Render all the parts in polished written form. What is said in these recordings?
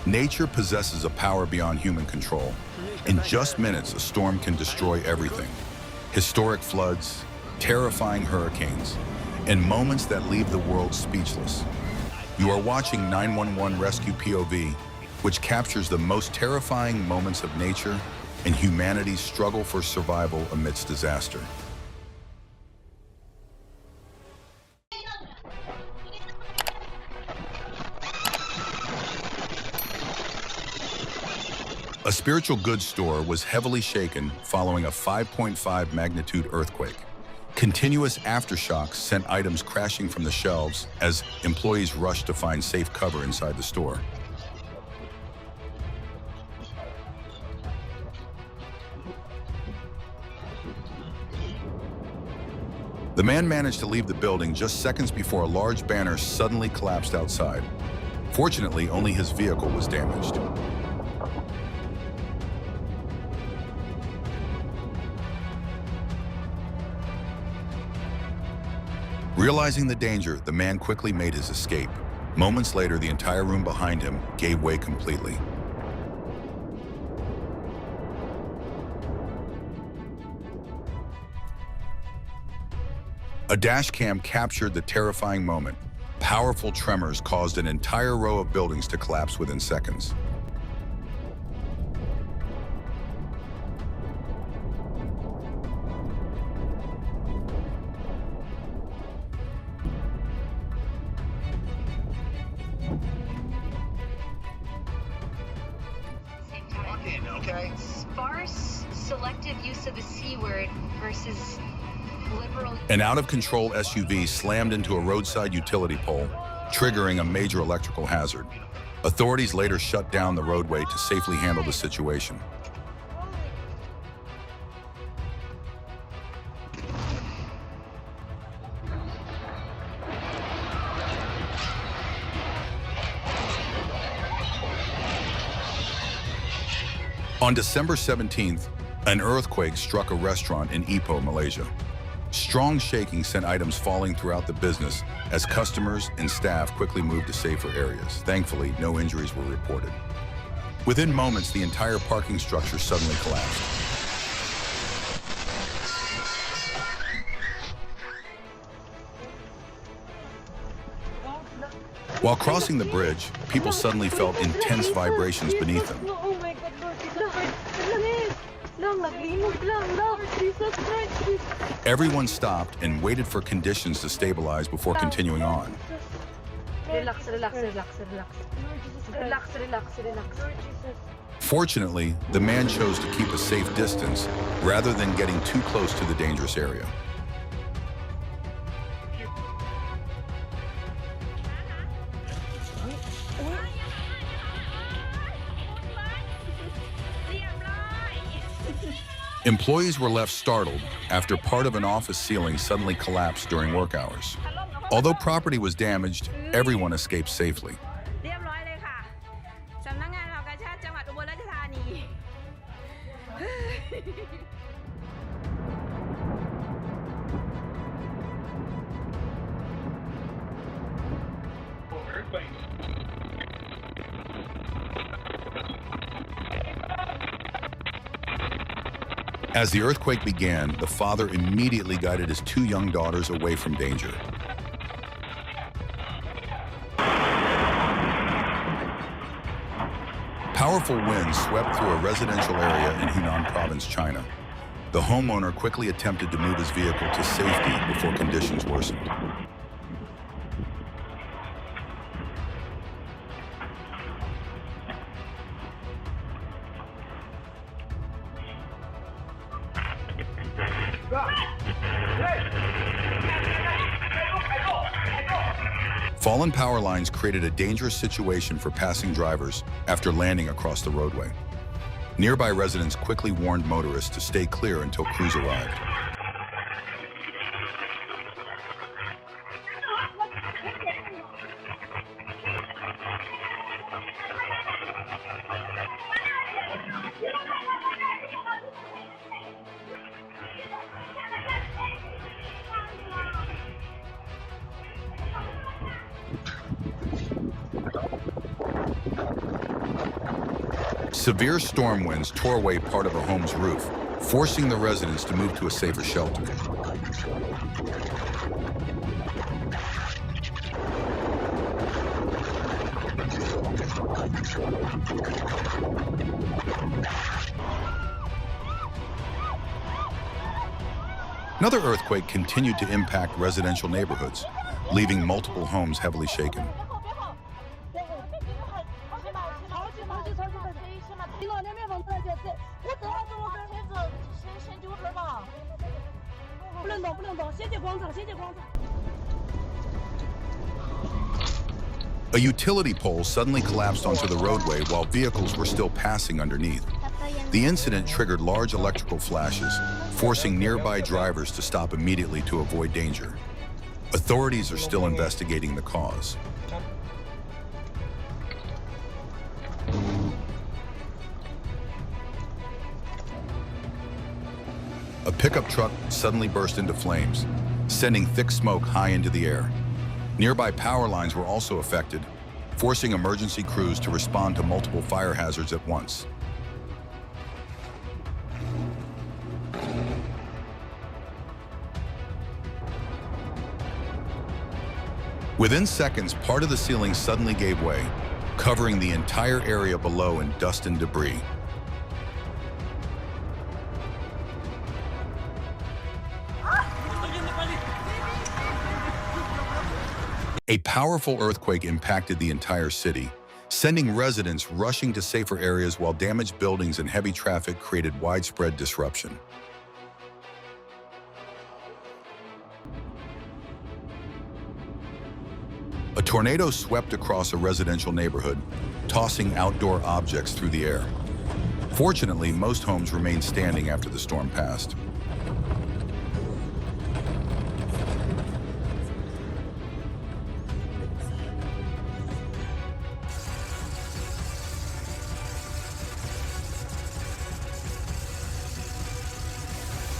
Nature possesses a power beyond human control. In just minutes, a storm can destroy everything. Historic floods, terrifying hurricanes, and moments that leave the world speechless. You are watching 911 Rescue POV, which captures the most terrifying moments of nature and humanity's struggle for survival amidst disaster. A spiritual goods store was heavily shaken following a 5.5 magnitude earthquake. Continuous aftershocks sent items crashing from the shelves as employees rushed to find safe cover inside the store. The man managed to leave the building just seconds before a large banner suddenly collapsed outside. Fortunately, only his vehicle was damaged. Realizing the danger, the man quickly made his escape. Moments later, the entire room behind him gave way completely. A dash cam captured the terrifying moment. Powerful tremors caused an entire row of buildings to collapse within seconds. Okay. Sparse, selective use of the C word versus liberal. An out-of-control SUV slammed into a roadside utility pole, triggering a major electrical hazard. Authorities later shut down the roadway to safely handle the situation. On December 17th, an earthquake struck a restaurant in Ipoh, Malaysia. Strong shaking sent items falling throughout the business as customers and staff quickly moved to safer areas. Thankfully, no injuries were reported. Within moments, the entire parking structure suddenly collapsed. While crossing the bridge, people suddenly felt intense vibrations beneath them. Everyone stopped and waited for conditions to stabilize before continuing on. Relax, relax, relax, relax. Relax, relax, relax. Fortunately, the man chose to keep a safe distance rather than getting too close to the dangerous area. Employees were left startled after part of an office ceiling suddenly collapsed during work hours. Although property was damaged, everyone escaped safely. As the earthquake began, the father immediately guided his two young daughters away from danger. Powerful winds swept through a residential area in Hunan Province, China. The homeowner quickly attempted to move his vehicle to safety before conditions worsened. Fallen power lines created a dangerous situation for passing drivers after landing across the roadway. Nearby residents quickly warned motorists to stay clear until crews arrived. Severe storm winds tore away part of a home's roof, forcing the residents to move to a safer shelter. Another earthquake continued to impact residential neighborhoods, leaving multiple homes heavily shaken. A utility pole suddenly collapsed onto the roadway while vehicles were still passing underneath. The incident triggered large electrical flashes, forcing nearby drivers to stop immediately to avoid danger. Authorities are still investigating the cause. A pickup truck suddenly burst into flames, sending thick smoke high into the air. Nearby power lines were also affected, forcing emergency crews to respond to multiple fire hazards at once. Within seconds, part of the ceiling suddenly gave way, covering the entire area below in dust and debris. A powerful earthquake impacted the entire city, sending residents rushing to safer areas while damaged buildings and heavy traffic created widespread disruption. A tornado swept across a residential neighborhood, tossing outdoor objects through the air. Fortunately, most homes remained standing after the storm passed.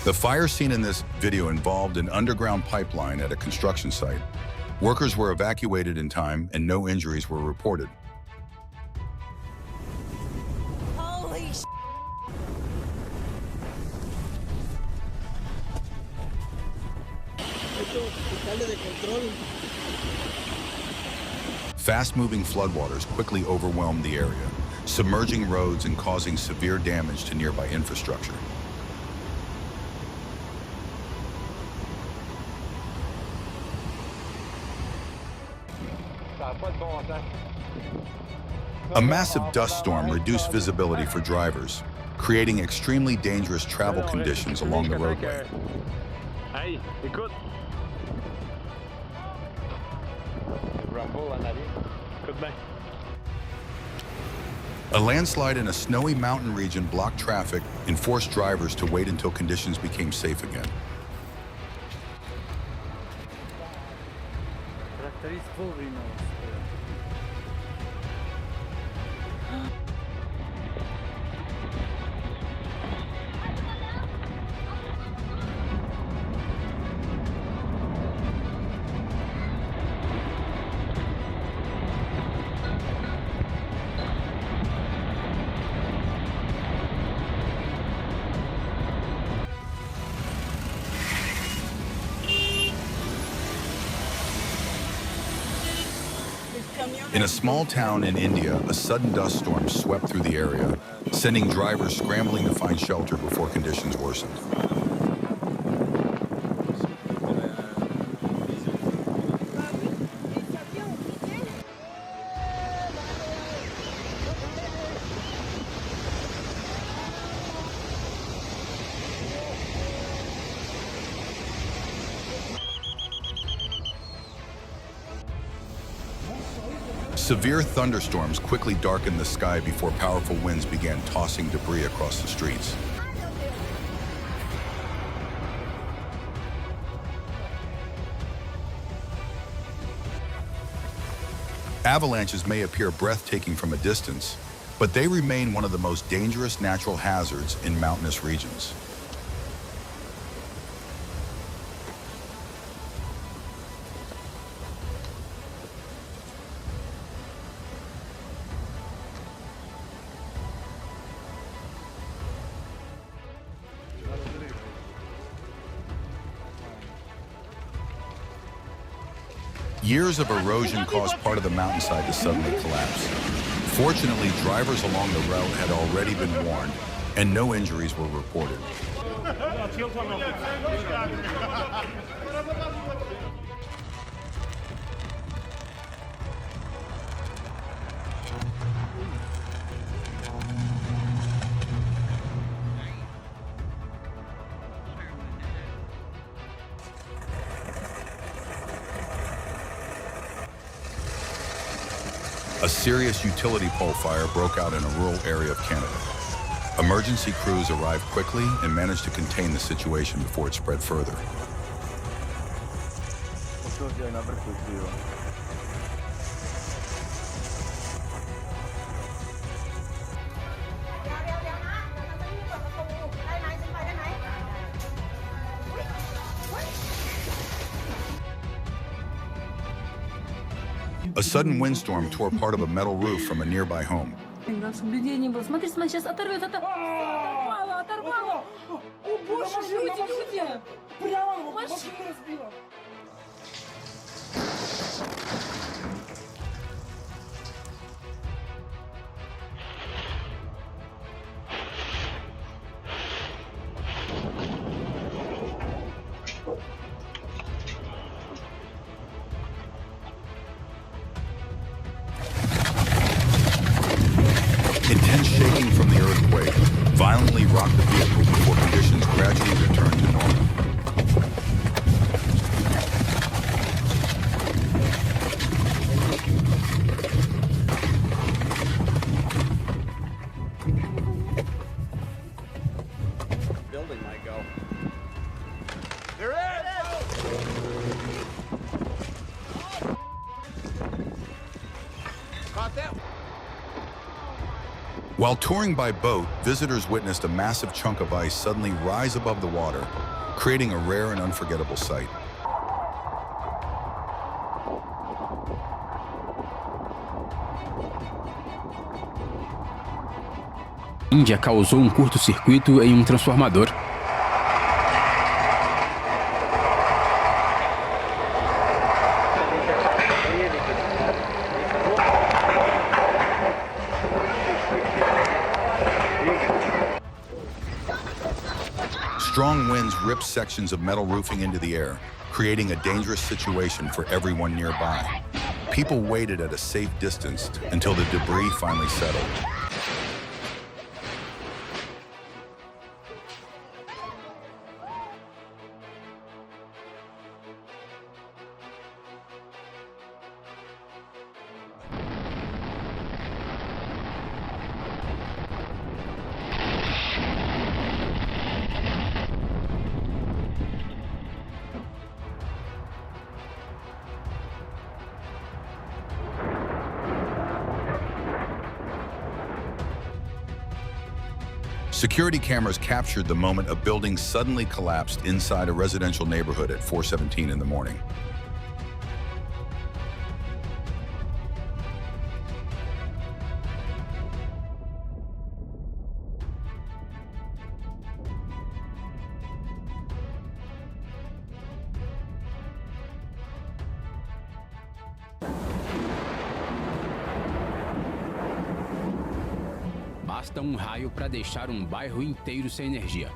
The fire scene in this video involved an underground pipeline at a construction site. Workers were evacuated in time and no injuries were reported. Holy sh**. Fast-moving floodwaters quickly overwhelmed the area, submerging roads and causing severe damage to nearby infrastructure. A massive dust storm reduced visibility for drivers, creating extremely dangerous travel conditions along the roadway. Hey, écoute. Rumble en arrière. Écoute bien. A landslide in a snowy mountain region blocked traffic and forced drivers to wait until conditions became safe again. In a small town in India, a sudden dust storm swept through the area, sending drivers scrambling to find shelter before conditions worsened. Severe thunderstorms quickly darkened the sky before powerful winds began tossing debris across the streets. Avalanches may appear breathtaking from a distance, but they remain one of the most dangerous natural hazards in mountainous regions. Years of erosion caused part of the mountainside to suddenly collapse. Fortunately, drivers along the route had already been warned, and no injuries were reported. A serious utility pole fire broke out in a rural area of Canada. Emergency crews arrived quickly and managed to contain the situation before it spread further. A sudden windstorm tore part of a metal roof from a nearby home. Соблюдение было. Смотри, смотри, сейчас оторвет, оторвало, оторвало. О, боже, люди. Прямо машину разбила. Intense shaking from the earthquake violently rocked the vehicle before conditions gradually returned to normal. Building might go. There it is! Caught that one. While touring by boat, visitors witnessed a massive chunk of ice suddenly rise above the water, creating a rare and unforgettable sight. Índia causou um curto-circuito em um transformador. Strong winds ripped sections of metal roofing into the air, creating a dangerous situation for everyone nearby. People waited at a safe distance until the debris finally settled. Security cameras captured the moment a building suddenly collapsed inside a residential neighborhood at 4:17 in the morning. Basta um raio para deixar um bairro inteiro sem energia.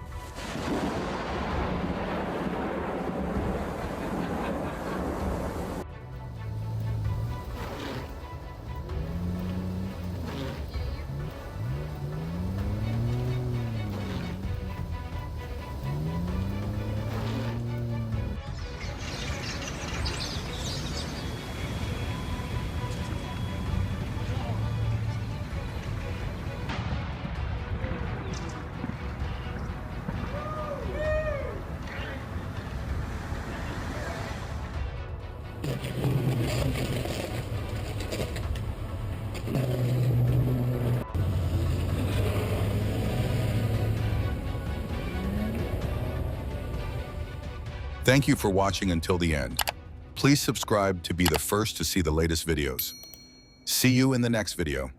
Thank you for watching until the end. Please subscribe to be the first to see the latest videos. See you in the next video.